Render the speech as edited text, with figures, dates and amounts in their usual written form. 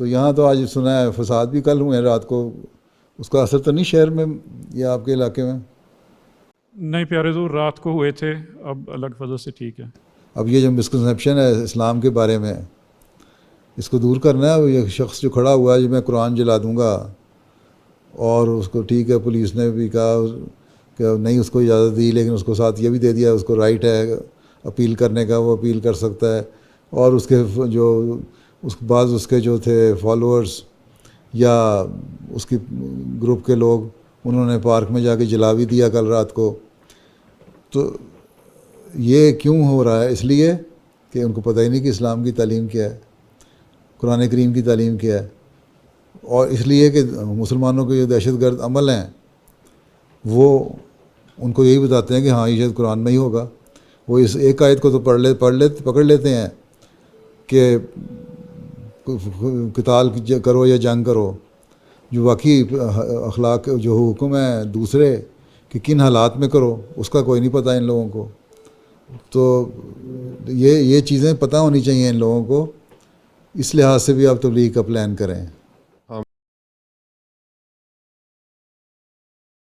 تو یہاں تو آج سنا ہے فساد بھی کل ہوئے ہیں رات کو، اس کا اثر تو نہیں شہر میں یا آپ کے علاقے میں؟ نہیں پیارے حضور، رات کو ہوئے تھے، اب اللہ کی فضل سے ٹھیک ہے۔ اب یہ جو مسکنسیپشن ہے اسلام کے بارے میں، اس کو دور کرنا ہے۔ یہ شخص جو کھڑا ہوا ہے جو میں قرآن جلا دوں گا، اور اس کو ٹھیک ہے پولیس نے بھی کہا کہ نہیں اس کو اجازت دی، لیکن اس کو ساتھ یہ بھی دے دیا اس کو رائٹ ہے اپیل کرنے کا، وہ اپیل کر سکتا ہے۔ اور اس کے جو بعض اس کے جو تھے فالوورز یا اس کی گروپ کے لوگ، انہوں نے پارک میں جا کے جلا بھی دیا کل رات کو۔ تو یہ کیوں ہو رہا ہے؟ اس لیے کہ ان کو پتہ ہی نہیں کہ اسلام کی تعلیم کیا ہے، قرآن کریم کی تعلیم کیا ہے، اور اس لیے کہ مسلمانوں کے جو دہشت گرد عمل ہیں وہ ان کو یہی بتاتے ہیں کہ ہاں یہ شاید قرآن میں ہی ہوگا۔ وہ اس ایک آیت کو تو پکڑ لیتے ہیں کہ قتال کرو یا جنگ کرو، جو واقعی اخلاق جو حکم ہے دوسرے کہ کن حالات میں کرو، اس کا کوئی نہیں پتہ ان لوگوں کو۔ تو یہ چیزیں پتہ ہونی چاہیے ان لوگوں کو، اس لحاظ سے بھی آپ تبلیغ کا پلان کریں۔